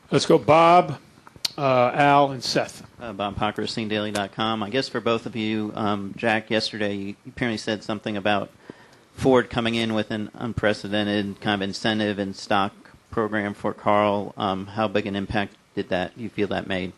Let's go Bob, Al, and Seth. Bob Pocker, SceneDaily.com. I guess for both of you, Jack, yesterday you apparently said something about Ford coming in with an unprecedented kind of incentive and stock program for Carl. How big an impact did you feel that made?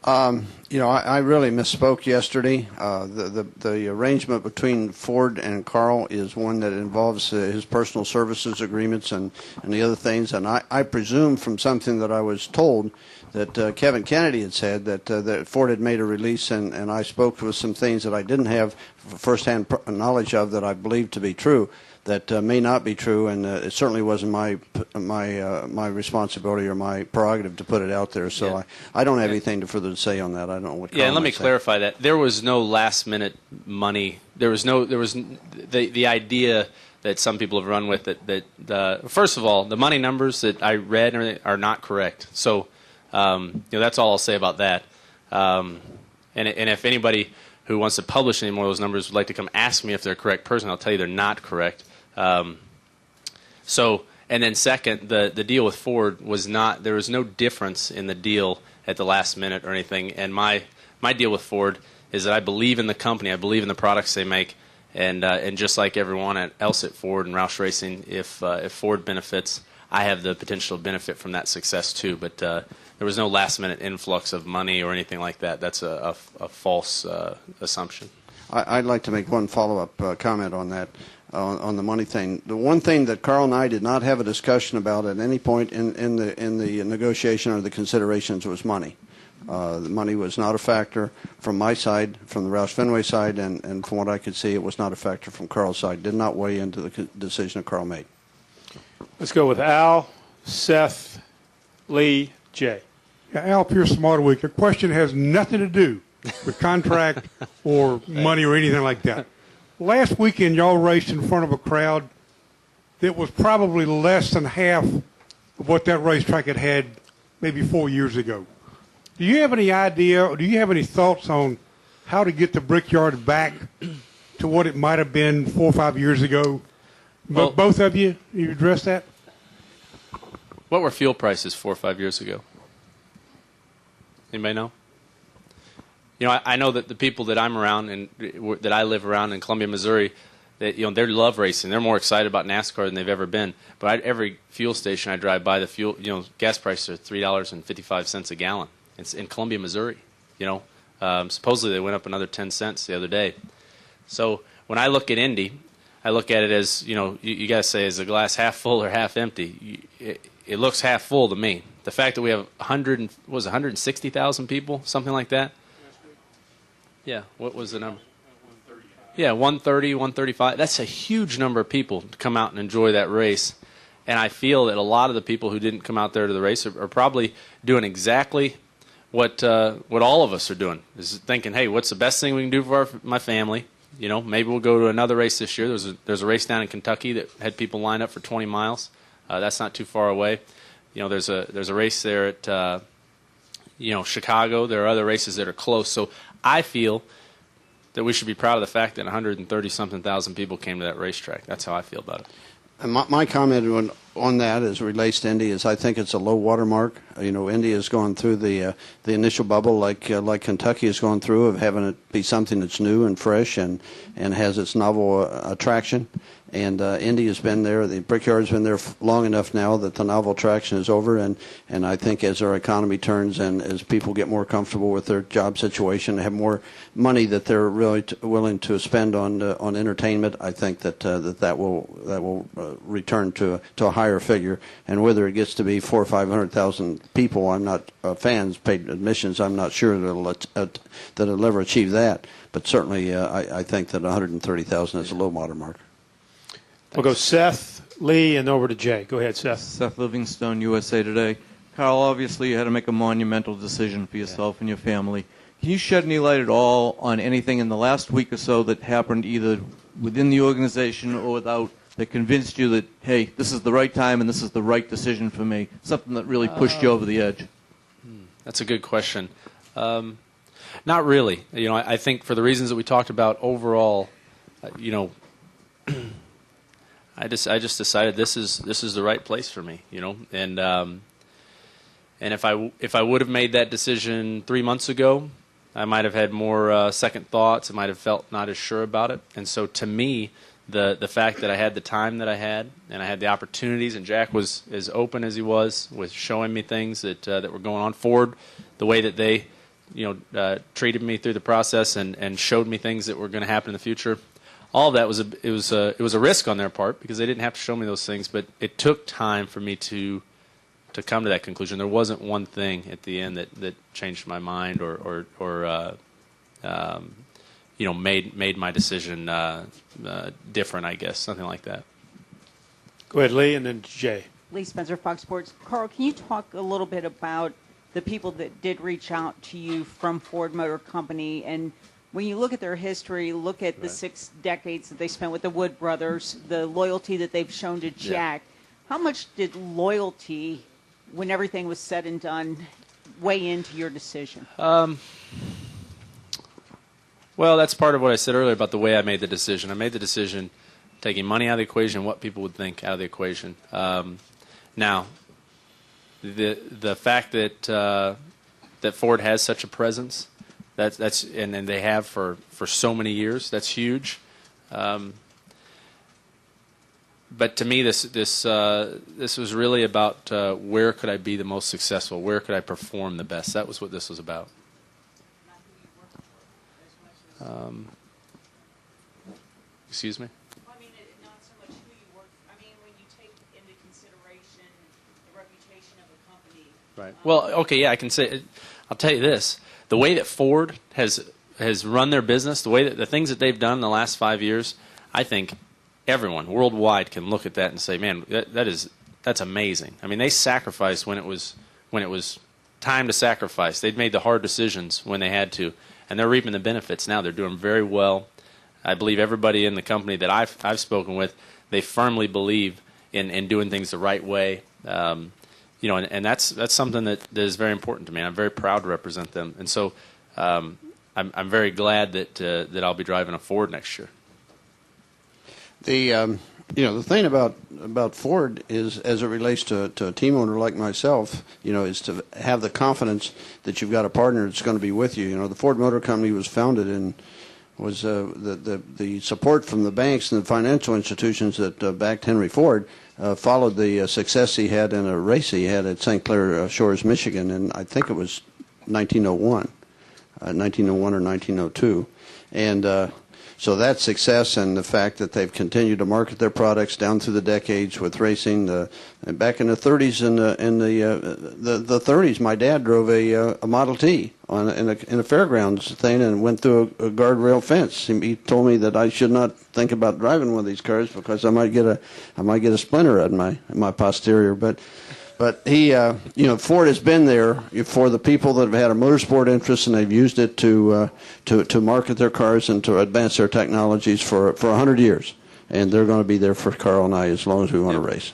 I really misspoke yesterday. The arrangement between Ford and Carl is one that involves his personal services agreements and the other things. And I presume from something that I was told that Kevin Kennedy had said that Ford had made a release, and I spoke with some things that I didn't have firsthand knowledge of that I believed to be true. That may not be true, and it certainly wasn't my responsibility or my prerogative to put it out there. So I don't have anything further to say on that. I don't know what. Yeah, and let me clarify that there was no last minute money. There was the idea that some people have run with that first of all, the money numbers that I read are not correct. So that's all I'll say about that. And if anybody who wants to publish any more of those numbers would like to come ask me if they're correct person, I'll tell you they're not correct. And then second, the deal with Ford was not, there was no difference in the deal at the last minute or anything. And my deal with Ford is that I believe in the company, I believe in the products they make, and just like everyone else at Ford and Roush Racing, if Ford benefits, I have the potential to benefit from that success too. But there was no last minute influx of money or anything like that. That's a false assumption. I'd like to make one follow-up comment on that. On the money thing, the one thing that Carl and I did not have a discussion about at any point in the negotiation or the considerations was money. The money was not a factor from my side, from the Roush Fenway side, and from what I could see, it was not a factor from Carl's side. Did not weigh into the decision that Carl made. Let's go with Al, Seth, Lee, Jay. Yeah, Al Pierce, Motor Week. The question has nothing to do with contract or money or anything like that. Last weekend, y'all raced in front of a crowd that was probably less than half of what that racetrack had maybe 4 years ago. Do you have any idea or do you have any thoughts on how to get the Brickyard back to what it might have been 4 or 5 years ago? Well, both of you address that? What were fuel prices 4 or 5 years ago? Anybody know? I know that the people that I'm around and that I live around in Columbia, Missouri, that they love racing. They're more excited about NASCAR than they've ever been. But every fuel station I drive by, the fuel, gas prices are $3.55 a gallon. It's in Columbia, Missouri. Supposedly they went up another 10 cents the other day. So when I look at Indy, I look at it as you got to say, is the glass half full or half empty? It looks half full to me. The fact that we have 160,000 people, something like that. Yeah, what was the number? 130. Yeah, 130, 135. That's a huge number of people to come out and enjoy that race. And I feel that a lot of the people who didn't come out there to the race are probably doing exactly what all of us are doing, is thinking, hey, what's the best thing we can do for my family? Maybe we'll go to another race this year. There's a race down in Kentucky that had people lined up for 20 miles. That's not too far away. There's a race there at Chicago. There are other races that are close. So I feel that we should be proud of the fact that 130-something thousand people came to that racetrack. That's how I feel about it. And my comment on that as it relates to Indy is I think it's a low water mark. Indy has gone through the initial bubble like Kentucky has gone through of having it be something that's new and fresh and has its novel attraction. And Indy has been there. The Brickyard's been there long enough now that the novel attraction is over. And I think as our economy turns and as people get more comfortable with their job situation, have more money that they're really willing to spend on entertainment, I think that will return to a higher figure. And whether it gets to be 400,000 or 500,000 people, I'm not fans paid admissions. I'm not sure that it'll ever achieve that. But certainly, I think that 130,000 is a low water mark. We'll go Seth, Lee, and over to Jay. Go ahead, Seth. Seth Livingstone, USA Today. Carl, obviously you had to make a monumental decision for yourself and your family. Can you shed any light at all on anything in the last week or so that happened either within the organization or without that convinced you that, hey, this is the right time and this is the right decision for me? Something that really pushed you over the edge? That's a good question. Not really. I think for the reasons that we talked about overall, I just decided this is the right place for me, and And if I would have made that decision 3 months ago, I might have had more second thoughts. I might have felt not as sure about it. And so to me, the fact that I had the time that I had and I had the opportunities, and Jack was as open as he was with showing me things that were going on. Ford, the way that they treated me through the process and showed me things that were going to happen in the future. All of that was a risk on their part because they didn't have to show me those things, but it took time for me to come to that conclusion. There wasn't one thing at the end that changed my mind or made my decision different, I guess, something like that. Go ahead, Lee, and then Jay. Lee Spencer, Fox Sports. Carl, can you talk a little bit about the people that did reach out to you from Ford Motor Company? And when you look at their history, look at the 6 decades that they spent with the Wood brothers, the loyalty that they've shown to Jack, how much did loyalty, when everything was said and done, weigh into your decision? Well, that's part of what I said earlier about the way I made the decision. I made the decision taking money out of the equation, what people would think out of the equation. Now, the fact that Ford has such a presence, that's and they have for so many years, that's huge. But to me, this was really about where could I be the most successful, where could I perform the best. That was what this was about. Excuse me? I mean, not so much who you work. I mean, when you take into consideration the reputation of a company. Right. Well, okay, yeah, I can say. I'll tell you this: the way that Ford has run their business, the way that the things that they've done in the last 5 years, I think everyone worldwide can look at that and say, "Man, that's amazing." I mean, they sacrificed when it was time to sacrifice. They'd made the hard decisions when they had to, and they're reaping the benefits now. They're doing very well. I believe everybody in the company that I've spoken with, they firmly believe in doing things the right way. And that's something that is very important to me. I'm very proud to represent them, and so I'm very glad that I'll be driving a Ford next year. The thing about Ford is, as it relates to a team owner like myself, is to have the confidence that you've got a partner that's going to be with you. The Ford Motor Company was founded the support from the banks and the financial institutions that backed Henry Ford followed the success he had in a race he had at St. Clair Shores, Michigan, and I think it was 1901 or 1902, and so that success and the fact that they've continued to market their products down through the decades with racing. And back in the 30s, the 30s, my dad drove a Model T in a fairgrounds thing and went through a guardrail fence. He told me that I should not think about driving one of these cars because I might get a splinter in my posterior. But he, Ford has been there for the people that have had a motorsport interest, and they've used it to market their cars and to advance their technologies for 100 years. And they're going to be there for Carl and I as long as we want to race.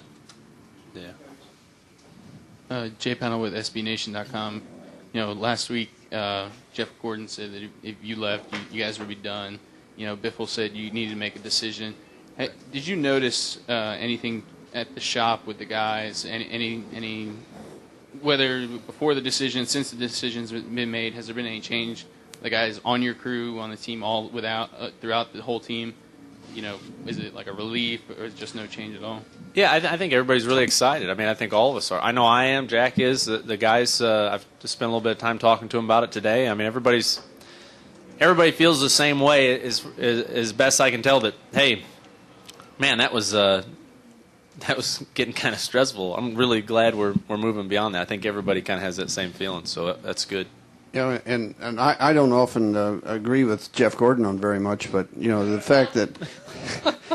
Yeah. Jay Pennell with SBNation.com. Last week Jeff Gordon said that if you left, you guys would be done. Biffle said you needed to make a decision. Hey, did you notice anything at the shop with the guys? Any whether before the decision, since the decision's been made, has there been any change? The guys on your crew, on the team, all throughout the whole team, is it like a relief or is just no change at all? Yeah, I think everybody's really excited. I mean, I think all of us are. I know I am. Jack is. The guys. I've just spent a little bit of time talking to them about it today. I mean, everybody feels the same way. As best I can tell. That hey, man, that was getting kind of stressful. I'm really glad we're moving beyond that. I think everybody kind of has that same feeling, so that's good. And I don't often agree with Jeff Gordon on very much, but the fact that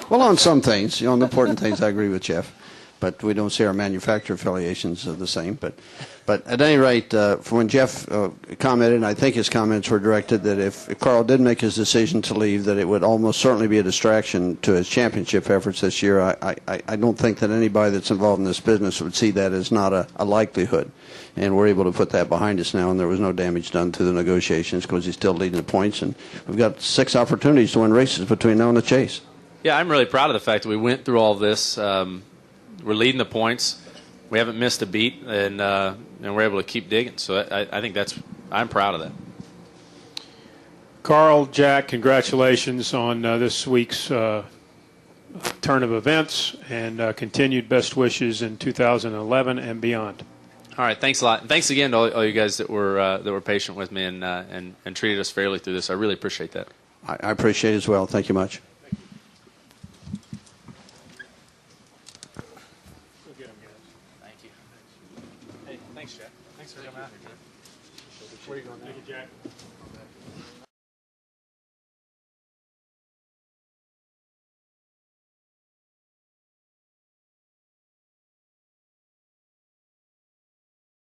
well, on some things, on important things, I agree with Jeff, but we don't see our manufacturer affiliations the same. But at any rate, when Jeff commented, and I think his comments were directed that if Carl did make his decision to leave, that it would almost certainly be a distraction to his championship efforts this year. I don't think that anybody that's involved in this business would see that as not a likelihood. And we're able to put that behind us now, and there was no damage done to the negotiations because he's still leading the points. And we've got 6 opportunities to win races between now and the chase. Yeah, I'm really proud of the fact that we went through all this. We're leading the points. we haven't missed a beat, and we're able to keep digging. So I think I'm proud of that. Carl, Jack, congratulations on this week's turn of events, and continued best wishes in 2011 and beyond. All right, thanks a lot. And thanks again to all you guys that were patient with me and treated us fairly through this. I really appreciate that. I appreciate it as well. Thank you much. Thank you. Hey, thanks, Jack. Thanks for coming out here, Jack. Where are you going now? Thank you, Jack.